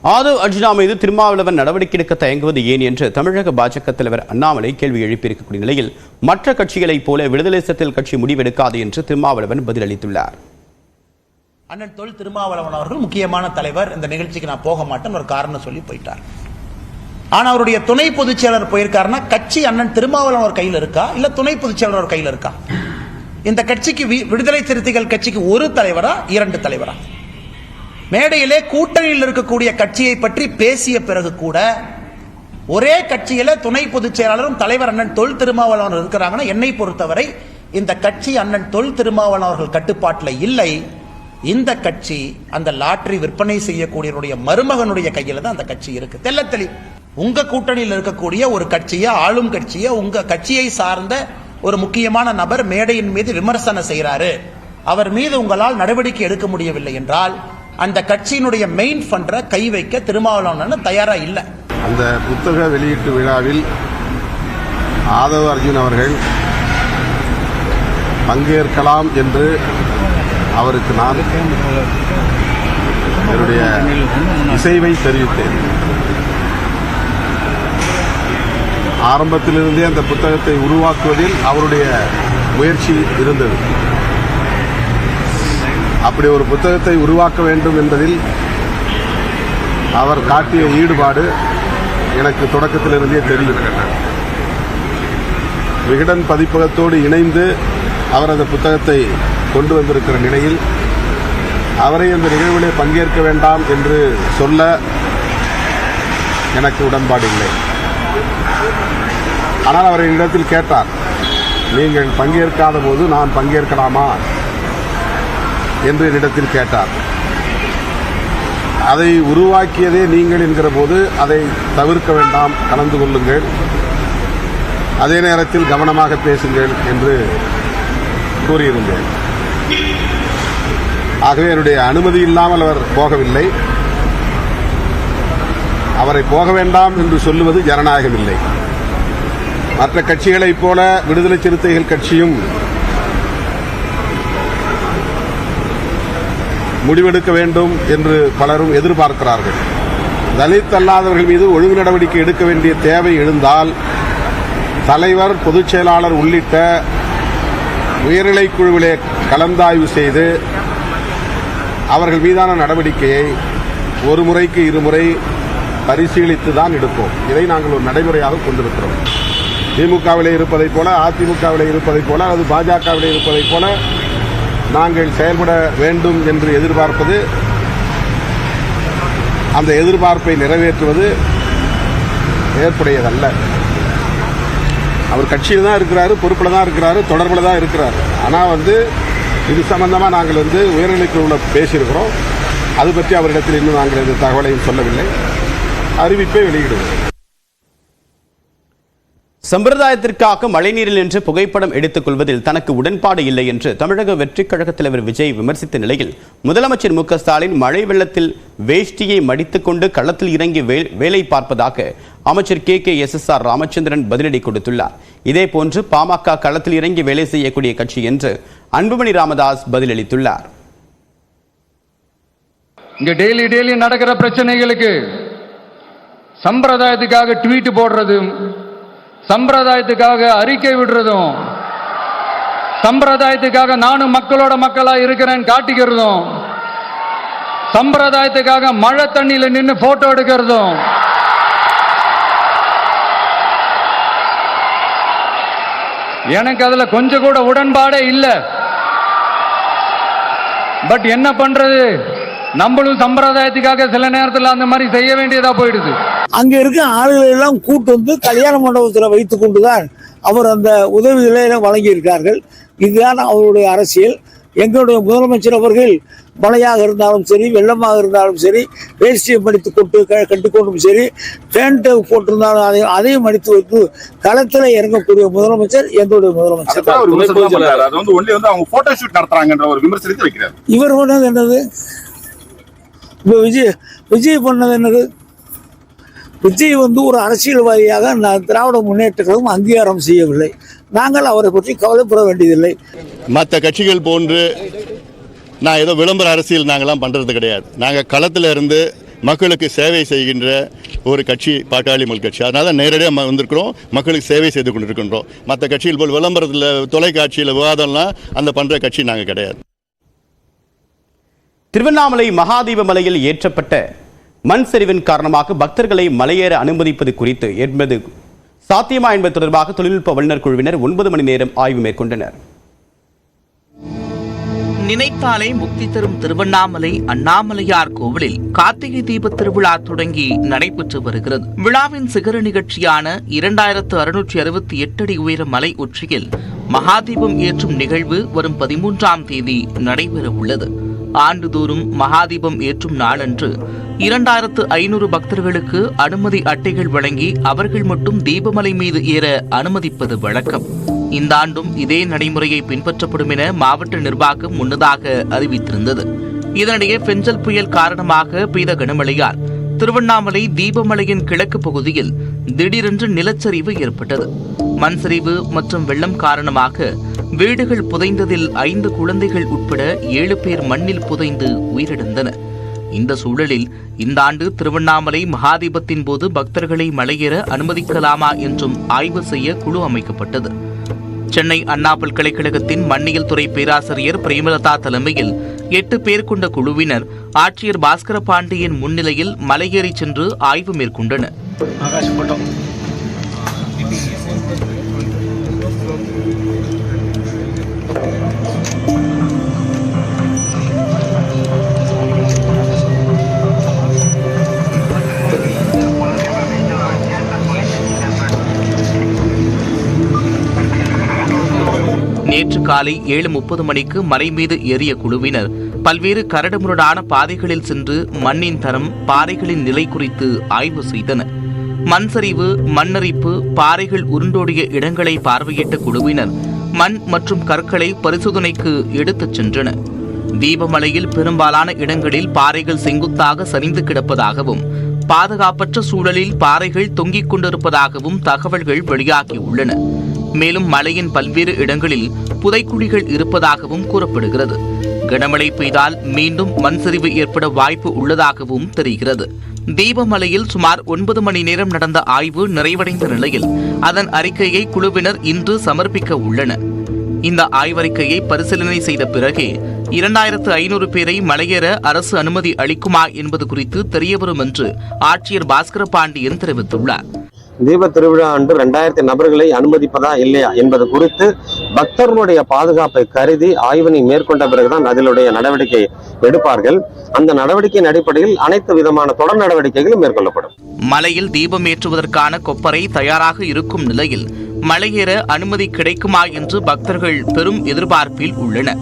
ஆதவ் அர்ஜுனா மீது திருமாவளவன் நடவடிக்கை எடுக்க தயங்குவது ஏன் என்று தமிழக பாஜக தலைவர் அண்ணாமலை கேள்வி எழுப்பியிருக்கக்கூடிய நிலையில் மற்ற கட்சிகளைப் போல விடுதலை சிறுத்தைகள் கட்சி முடிவெடுக்காது என்று திருமாவளவன் பதிலளித்துள்ளார். அண்ணன் தொல் திருமாவளவன் அவர்கள் முக்கியமான தலைவர், இந்த நிகழ்ச்சிக்கு நான் போக மாட்டேன் ஒரு காரணம் சொல்லி போயிட்டார். ஆனா அவருடைய துணை பொதுச் செயலர் போயிருக்காருன்னா கட்சி அண்ணன் திருமாவளவன் அவர் கையில் இருக்கா இல்ல துணை பொதுச் செயலர் அவர் கையில் இருக்கா? இந்த கட்சிக்கு விடுதலை சிறுத்தைகள் கட்சிக்கு ஒரு தலைவரா இரண்டு தலைவரா? மேடையிலே கூட்டணியில் இருக்கக்கூடிய கட்சியை பற்றி பேசிய பிறகு கூட ஒரே கட்சியில துணை பொதுச் செயலாளரும் தலைவர் அண்ணன் தொல் திருமாவளவன் இருக்கிறாங்கன்னா என்னை பொறுத்தவரை இந்த கட்சி அண்ணன் தொல் திருமாவளவன் அவர்கள் கட்டுப்பாட்டில் இல்லை. இந்த கட்சி அந்த லாட்டரி விற்பனை செய்யக்கூடியவருடைய மருமகனுடைய கையில தான் அந்த கட்சி இருக்கு. தெள்ளத்தெளி உங்க கூட்டணியில் இருக்கக்கூடிய ஒரு கட்சியை, ஆளும் கட்சியை, உங்க கட்சியை சார்ந்த ஒரு முக்கியமான நபர் மேடையின் மீது விமர்சனம் செய்கிறாரு, அவர் மீது உங்களால் நடவடிக்கை எடுக்க முடியவில்லை என்றால் அந்த கட்சியினுடைய மெயின் ஃபண்டரை கை வைக்க திருமாவளவன் தயாரா இல்லை. அந்த புத்தக வெளியீட்டு விழாவில் ஆதவ் அர்ஜுன் அவர்கள் பங்கேற்கலாம் என்று அவருக்கு நான் என்னுடைய இசைவை தெரிவித்தேன். ஆரம்பத்திலிருந்தே அந்த புத்தகத்தை உருவாக்குவதில் அவருடைய முயற்சி இருந்தது. அப்படி ஒரு புத்தகத்தை உருவாக்க வேண்டும் என்பதில் அவர் காட்டிய ஈடுபாடு எனக்கு தொடக்கத்திலிருந்தே தெரியும். விகடன் பதிப்பகத்தோடு இணைந்து அவர் அந்த புத்தகத்தை கொண்டு வந்திருக்கிற நிலையில் அவரை அந்த நிகழ்விலே பங்கேற்க வேண்டாம் என்று சொல்ல எனக்கு உடன்பாடு இல்லை. ஆனால் அவர் என்னிடத்தில் கேட்டார், நீங்கள் பங்கேற்காத போது நான் பங்கேற்கலாமா என்று என்னிடத்தில் கேட்டார். அதை உருவாக்கியதே நீங்கள் என்கிற போது அதை தவிர்க்க வேண்டாம், கலந்து கொள்ளுங்கள், அதே நேரத்தில் கவனமாக பேசுங்கள் என்று கூறியிருந்தேன். ஆகவே என்னுடைய அனுமதி இல்லாமல் அவர் போகவில்லை. அவரை போக வேண்டாம் என்று சொல்லுவது ஜனநாயகம் இல்லை. மற்ற கட்சிகளைப் போல விடுதலை சிறுத்தைகள் கட்சியும் முடிவெடுக்க வேண்டும் என்று பலரும் எதிர்பார்க்கிறார்கள். தலித் அல்லாதவர்கள் மீது ஒழுங்கு நடவடிக்கை எடுக்க வேண்டிய தேவை எழுந்தால் தலைவர், பொதுச் செயலாளர் உள்ளிட்ட உயர்நிலைக் குழுவிலே கலந்தாய்வு செய்து அவர்கள் மீதான நடவடிக்கையை ஒரு முறைக்கு இருமுறை பரிசீலித்து தான் எடுப்போம். இதை நாங்கள் ஒரு நடைமுறையாக கொண்டிருக்கிறோம். திமுகவிலே இருப்பதைப் போல, அதிமுகவிலே இருப்பதைப் போல, அல்லது பாஜகவிலே இருப்பதைப் போல நாங்கள் செயல்பட வேண்டும் என்று எதிர்பார்ப்பது, அந்த எதிர்பார்ப்பை நிறைவேற்றுவது ஏற்புடையதல்ல. அவர் கட்சியில் தான் இருக்கிறாரு, பொறுப்பில் தான் இருக்கிறாரு, தொடர்பில் தான் இருக்கிறார். ஆனால் இது சம்பந்தமாக நாங்கள் உயர்நிலைக்குழுவில் பேசியிருக்கிறோம். அது பற்றி அவரிடத்தில் இன்னும் நாங்கள் எந்த தகவலையும் சொல்லவில்லை. அறிவிப்பை வெளியிடுவோம். சம்பிரதாயத்திற்காக மழைநீரில் நின்று புகைப்படம் எடுத்துக் கொள்வதில் தனக்கு உடன்பாடு இல்லை என்று தமிழக வெற்றிக் கழக தலைவர் விஜய் விமர்சித்த நிலையில் முதலமைச்சர் மு க ஸ்டாலின் மழை வெள்ளத்தில் வேஷ்டியை மடித்துக் கொண்டு களத்தில் இறங்கி வேலை பார்ப்பதாக அமைச்சர் KKSSR ராமச்சந்திரன் பதிலடி கொடுத்துள்ளார். இதேபோன்று பாமக களத்தில் இறங்கி வேலை செய்யக்கூடிய கட்சி என்று அன்புமணி ராமதாஸ் பதிலளித்துள்ளார். இங்க டெய்லி நடக்கிற பிரச்சனைகளுக்கு சம்பிரதாயத்துக்காக ட்வீட் போடுறதும், சம்பிரதாயத்துக்காக அறிக்கை விடுறதும், சம்பிரதாயத்துக்காக நானும் மக்களோட மக்களா இருக்கிறேன் காட்டிக்கிறதும், சம்பிரதாயத்துக்காக மழை தண்ணியில நின்று போட்டோ எடுக்கிறதும், எனக்கு அதுல கொஞ்சம் கூட உடன்பாடே இல்லை. பட் என்ன பண்றது, நம்மளும் சம்பிரதாயத்துக்காக சில நேரத்தில் அந்த மாதிரி செய்ய வேண்டியதா போயிடுது. அங்க இருக்க ஆளுகளை எல்லாம் கூட்டு கல்யாண மண்டபத்தில் வைத்துக் கொண்டுதான் அவர் அந்த உதவிகளை வழங்கியிருக்கார்கள். இதுதான் அவருடைய அரசியல். எங்களுடைய முதலமைச்சர் அவர்கள் மழையாக இருந்தாலும் சரி, வெள்ளமாக இருந்தாலும் சரி, வேஷ்டியை மடித்து கொண்டு கட்டிக்கொண்டும் சரி, பேண்ட்டை போட்டிருந்தாலும் அதையும் மடித்து வைத்து களத்தில் இறங்கக்கூடிய முதலமைச்சர் எங்களுடைய முதலமைச்சர். இவர் பண்ணது என்னது? இப்போ விஜய் பண்ணது என்னது? விஜய் ஒரு அரசியல்வாதியாக திராவிட முன்னேற்ற கழகம் அங்கீகாரம் செய்யவில்லை. நாங்கள் அவரை பற்றி கவலைப்பட வேண்டியதில்லை. மற்ற கட்சிகள் போன்று நான் ஏதோ விளம்பர அரசியல் நாங்கள்லாம் பண்ணுறது கிடையாது. நாங்கள் களத்தில் இருந்து மக்களுக்கு சேவை செய்கின்ற ஒரு கட்சி பாட்டாளி மக்கள் கட்சி. அதனால நேரடியாக வந்திருக்கிறோம், மக்களுக்கு சேவை செய்து கொண்டிருக்கின்றோம். மற்ற கட்சிகள் போல் விளம்பரத்தில், தொலைக்காட்சியில் விவாதம்லாம் அந்த பண்ணுற கட்சி நாங்கள் கிடையாது. திருவண்ணாமலை மகாதீப மலையில் ஏற்றப்பட்ட மண் சரிவின் காரணமாக பக்தர்களை மலையேற அனுமதிப்பது குறித்து என்பது சாத்தியமா என்பது தொடர்பாக தொழில்நுட்ப வல்லுநர் குழுவினர் 9 மணி நேரம் ஆய்வு மேற்கொண்டனர். நினைத்தாலே முக்தி தரும் திருவண்ணாமலை அண்ணாமலையார் கோவிலில் கார்த்திகை தீப திருவிழா தொடங்கி நடைபெற்று வருகிறது. விழாவின் சிகர நிகழ்ச்சியான 2668 அடி உயர மலை உச்சியில் மகாதீபம் ஏற்றும் நிகழ்வு வரும் 13ஆம் தேதி நடைபெற உள்ளது. ஆண்டுதோறும் மகாதீபம் ஏற்றும் நாளன்று 2500 பக்தர்களுக்கு அனுமதி அட்டைகள் வழங்கி அவர்கள் மட்டும் தீபமலை மீது ஏற அனுமதிப்பது வழக்கம். இந்த ஆண்டும் இதே நடைமுறையை பின்பற்றப்படும் என மாவட்ட நிர்வாகம் முன்னதாக அறிவித்திருந்தது. இதனிடையே பெஞ்சல் புயல் காரணமாக பெய்த கனமழையால் திருவண்ணாமலை தீபமலையின் கிழக்கு பகுதியில் திடீரென்று நிலச்சரிவு ஏற்பட்டது. மண் சரிவு மற்றும் வெள்ளம் காரணமாக வீடுகள் புதைந்ததில் 5 குழந்தைகள் உட்பட 7 பேர் மண்ணில் புதைந்து உயிரிழந்தனர். இந்த சூழலில் இந்த ஆண்டு திருவண்ணாமலை மகாதீபத்தின் போது பக்தர்களை மலையேற அனுமதிக்கலாமா என்றும் ஆய்வு செய்ய குழு அமைக்கப்பட்டது. சென்னை அண்ணா பல்கலைக்கழகத்தின் மண்ணியல் துறை பேராசிரியர் பிரேமலதா தலைமையில் 8 பேர் கொண்ட குழுவினர் ஆட்சியர் பாஸ்கர பாண்டியன் முன்னிலையில் மலையேறி சென்று ஆய்வு மேற்கொண்டனர். நேற்று காலை 7:30 மணிக்கு மலை மீது ஏறிய குழுவினர் பல்வேறு கரடுமுரடான பாதைகளில் சென்று மண்ணின் தரம், பாறைகளின் நிலை குறித்து ஆய்வு செய்தனர். மண் சரிவு, மண்ணரிப்பு, பாறைகள் உருண்டோடிய இடங்களை பார்வையிட்ட குழுவினர் மண் மற்றும் கற்களை பரிசோதனைக்கு எடுத்துச் சென்றனர். தீபமலையில் பெரும்பாலான இடங்களில் பாறைகள் செங்குத்தாக சரிந்து கிடப்பதாகவும் பாதுகாப்பற்ற சூழலில் பாறைகள் தொங்கிக் கொண்டிருப்பதாகவும் தகவல்கள் வெளியாகியுள்ளன. மேலும் மலையின் பல்வேறு இடங்களில் புதைக்குழிகள் இருப்பதாகவும் கூறப்படுகிறது. கனமழை பெய்தால் மீண்டும் மண் சரிவு ஏற்பட வாய்ப்பு உள்ளதாகவும் தெரிகிறது. தீபமலையில் சுமார் 9 மணி நேரம் நடந்த ஆய்வு நிறைவடைந்த நிலையில் அதன் அறிக்கையை குழுவினர் இன்று சமர்ப்பிக்க உள்ளனர். இந்த ஆய்வறிக்கையை பரிசீலனை செய்த பிறகே 2500 பேரை மலையேற அரசு அனுமதி அளிக்குமா என்பது குறித்து தெரியவரும் என்று ஆட்சியர் பாஸ்கர பாண்டியன் தெரிவித்துள்ளார். தீப திருவிழா அன்று 2000 நபர்களை அனுமதிப்பதா இல்லையா என்பது குறித்து பக்தர்களுடைய பாதுகாப்பை கருதி ஆய்வினை மேற்கொண்ட பிறகுதான் அதிலுடைய நடவடிக்கை எடுப்பார்கள். அந்த நடவடிக்கையின் அடிப்படையில் அனைத்து விதமான தொடர் நடவடிக்கைகளும் மேற்கொள்ளப்படும். மலையில் தீபம் ஏற்றுவதற்கான கொப்பரை தயாராக இருக்கும் நிலையில் மலையேற அனுமதி கிடைக்குமா என்று பக்தர்கள் பெரும் எதிர்பார்ப்பில் உள்ளனர்.